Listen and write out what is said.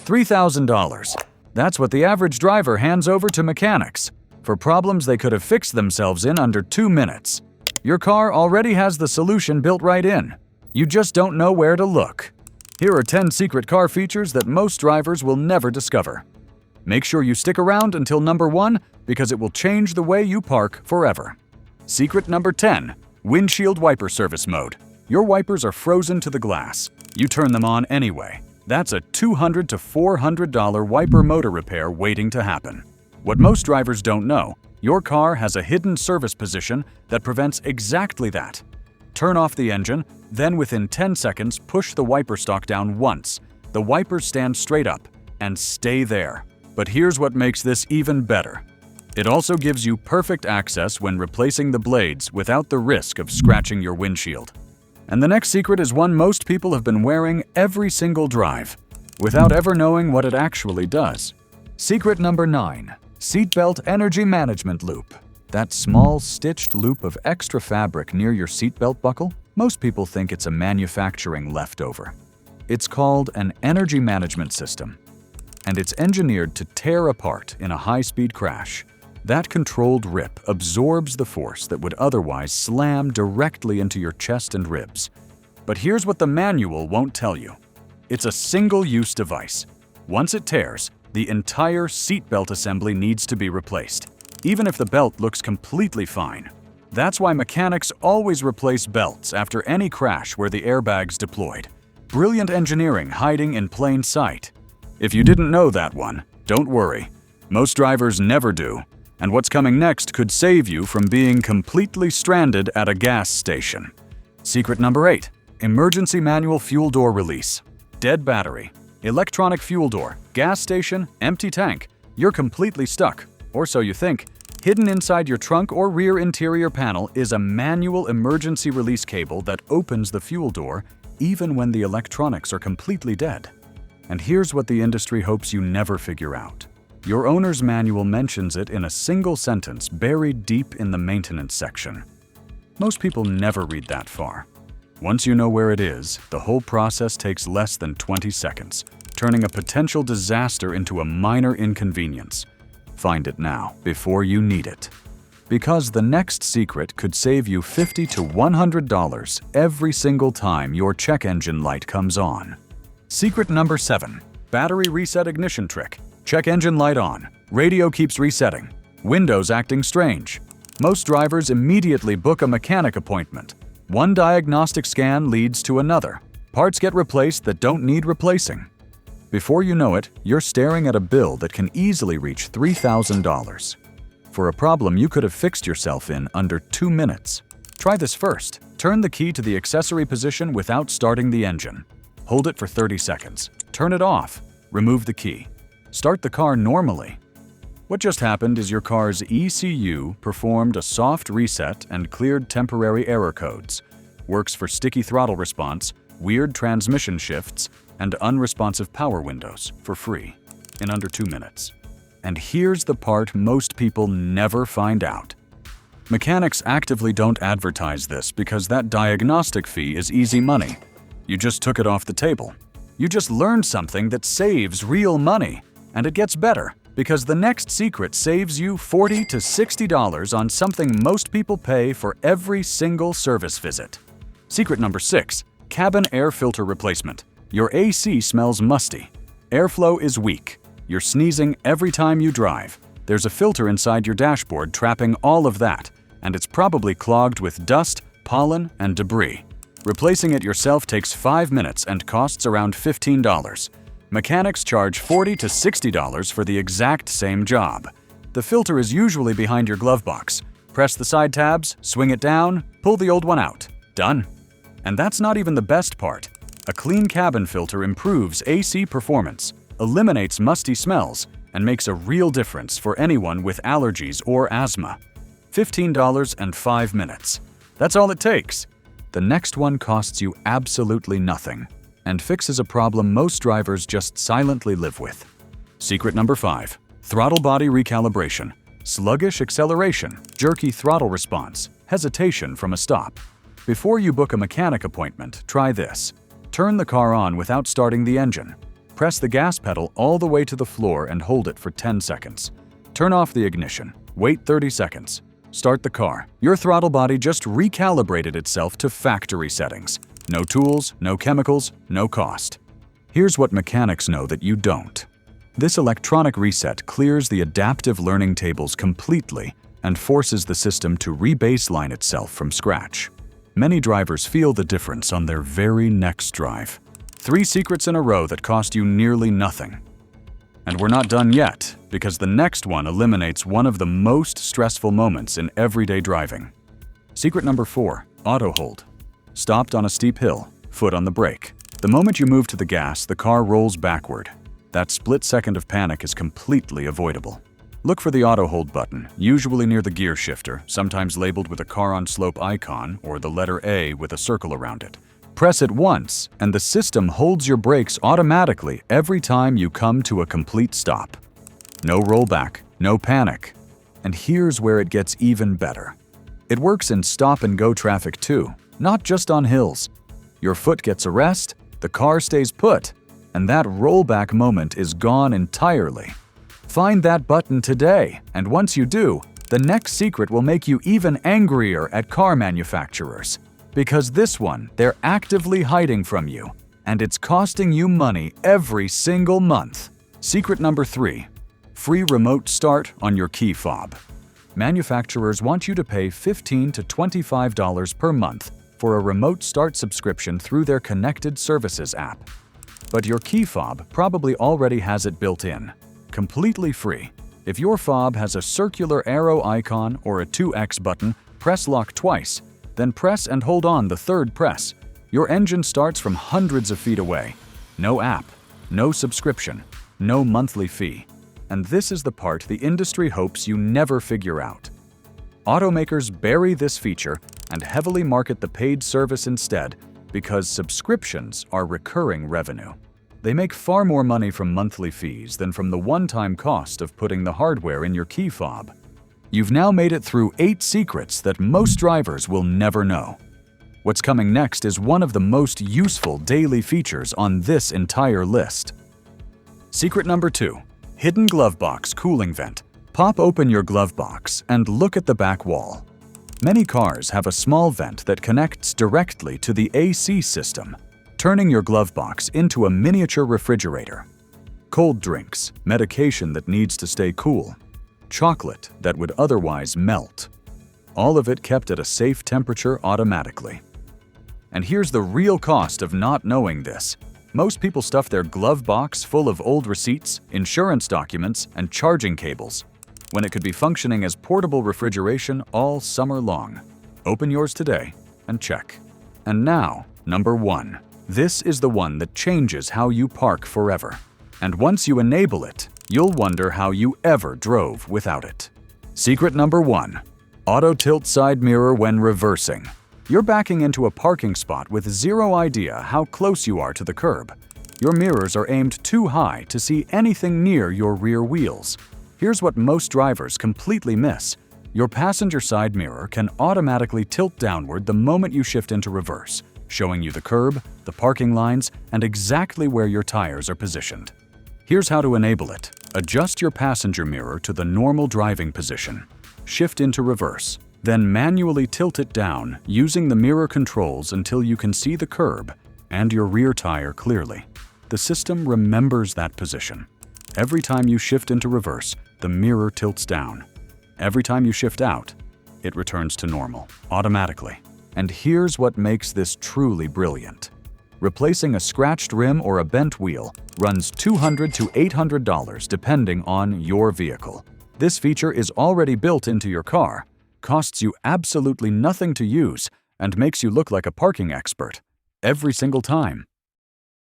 $3,000. That's what the average driver hands over to mechanics for problems they could have fixed themselves in under 2 minutes. Your car already has the solution built right in. You just don't know where to look. Here are 10 secret car features that most drivers will never discover. Make sure you stick around until number 1 because it will change the way you park forever. Secret number 10. Windshield wiper service mode. Your wipers are frozen to the glass. You turn them on anyway. That's a $200 to $400 wiper motor repair waiting to happen. What most drivers don't know, your car has a hidden service position that prevents exactly that. Turn off the engine, then within 10 seconds push the wiper stalk down once. The wipers stand straight up and stay there. But here's what makes this even better. It also gives you perfect access when replacing the blades without the risk of scratching your windshield. And the next secret is one most people have been wearing every single drive, without ever knowing what it actually does. Secret number 9. Seatbelt Energy Management Loop. That small stitched loop of extra fabric near your seatbelt buckle, most people think it's a manufacturing leftover. It's called an energy management system, and it's engineered to tear apart in a high-speed crash. That controlled rip absorbs the force that would otherwise slam directly into your chest and ribs. But here's what the manual won't tell you. It's a single-use device. Once it tears, the entire seatbelt assembly needs to be replaced, even if the belt looks completely fine. That's why mechanics always replace belts after any crash where the airbag's deployed. Brilliant engineering hiding in plain sight. If you didn't know that one, don't worry. Most drivers never do. And what's coming next could save you from being completely stranded at a gas station. Secret number 8. Emergency manual fuel door release. Dead battery, electronic fuel door, gas station, empty tank. You're completely stuck, or so you think. Hidden inside your trunk or rear interior panel is a manual emergency release cable that opens the fuel door even when the electronics are completely dead. And here's what the industry hopes you never figure out. Your owner's manual mentions it in a single sentence buried deep in the maintenance section. Most people never read that far. Once you know where it is, the whole process takes less than 20 seconds, turning a potential disaster into a minor inconvenience. Find it now, before you need it. Because the next secret could save you $50 to $100 every single time your check engine light comes on. Secret number 7. Battery reset ignition trick. Check engine light on. Radio keeps resetting. Windows acting strange. Most drivers immediately book a mechanic appointment. One diagnostic scan leads to another. Parts get replaced that don't need replacing. Before you know it, you're staring at a bill that can easily reach $3,000 for a problem you could have fixed yourself in under 2 minutes. Try this first. Turn the key to the accessory position without starting the engine. Hold it for 30 seconds. Turn it off. Remove the key. Start the car normally. What just happened is your car's ECU performed a soft reset and cleared temporary error codes. Works for sticky throttle response, weird transmission shifts, and unresponsive power windows for free in under 2 minutes. And here's the part most people never find out. Mechanics actively don't advertise this because that diagnostic fee is easy money. You just took it off the table. You just learned something that saves real money. And it gets better, because the next secret saves you $40 to $60 on something most people pay for every single service visit. Secret number 6. Cabin air filter replacement. Your AC smells musty. Airflow is weak. You're sneezing every time you drive. There's a filter inside your dashboard trapping all of that, and it's probably clogged with dust, pollen, and debris. Replacing it yourself takes 5 minutes and costs around $15. Mechanics charge $40 to $60 for the exact same job. The filter is usually behind your glove box. Press the side tabs, swing it down, pull the old one out. Done. And that's not even the best part. A clean cabin filter improves AC performance, eliminates musty smells, and makes a real difference for anyone with allergies or asthma. $15 and 5 minutes. That's all it takes. The next one costs you absolutely nothing and fixes a problem most drivers just silently live with. Secret number 5. Throttle body recalibration. Sluggish acceleration, jerky throttle response, hesitation from a stop. Before you book a mechanic appointment, try this. Turn the car on without starting the engine. Press the gas pedal all the way to the floor and hold it for 10 seconds. Turn off the ignition. Wait 30 seconds. Start the car. Your throttle body just recalibrated itself to factory settings. No tools, no chemicals, no cost. Here's what mechanics know that you don't. This electronic reset clears the adaptive learning tables completely and forces the system to re-baseline itself from scratch. Many drivers feel the difference on their very next drive. 3 secrets in a row that cost you nearly nothing. And we're not done yet, because the next one eliminates one of the most stressful moments in everyday driving. Secret number 4, auto hold. Stopped on a steep hill, foot on the brake. The moment you move to the gas, the car rolls backward. That split second of panic is completely avoidable. Look for the auto hold button, usually near the gear shifter, sometimes labeled with a car on slope icon or the letter A with a circle around it. Press it once, and the system holds your brakes automatically every time you come to a complete stop. No rollback, no panic. And here's where it gets even better. It works in stop-and-go traffic too, not just on hills. Your foot gets a rest, the car stays put, and that rollback moment is gone entirely. Find that button today, and once you do, the next secret will make you even angrier at car manufacturers. Because this one, they're actively hiding from you, and it's costing you money every single month. Secret number 3, free remote start on your key fob. Manufacturers want you to pay $15 to $25 per month for a remote start subscription through their Connected Services app. But your key fob probably already has it built in, completely free. If your fob has a circular arrow icon or a 2x button, press lock twice, then press and hold on the third press. Your engine starts from hundreds of feet away. No app, no subscription, no monthly fee. And this is the part the industry hopes you never figure out. Automakers bury this feature and heavily market the paid service instead because subscriptions are recurring revenue. They make far more money from monthly fees than from the one-time cost of putting the hardware in your key fob. You've now made it through 8 secrets that most drivers will never know. What's coming next is one of the most useful daily features on this entire list. Secret number 2, hidden glove box cooling vent. Pop open your glove box and look at the back wall. Many cars have a small vent that connects directly to the AC system, turning your glove box into a miniature refrigerator. Cold drinks, medication that needs to stay cool, chocolate that would otherwise melt. All of it kept at a safe temperature automatically. And here's the real cost of not knowing this. Most people stuff their glove box full of old receipts, insurance documents, and charging cables, when it could be functioning as portable refrigeration all summer long. Open yours today and check. And now, number 1. This is the one that changes how you park forever. And once you enable it, you'll wonder how you ever drove without it. Secret number 1. Auto tilt side mirror when reversing. You're backing into a parking spot with zero idea how close you are to the curb. Your mirrors are aimed too high to see anything near your rear wheels. Here's what most drivers completely miss. Your passenger side mirror can automatically tilt downward the moment you shift into reverse, showing you the curb, the parking lines, and exactly where your tires are positioned. Here's how to enable it. Adjust your passenger mirror to the normal driving position. Shift into reverse. Then manually tilt it down using the mirror controls until you can see the curb and your rear tire clearly. The system remembers that position. Every time you shift into reverse, the mirror tilts down. Every time you shift out, it returns to normal, automatically. And here's what makes this truly brilliant. Replacing a scratched rim or a bent wheel runs $200 to $800 depending on your vehicle. This feature is already built into your car, costs you absolutely nothing to use, and makes you look like a parking expert every single time.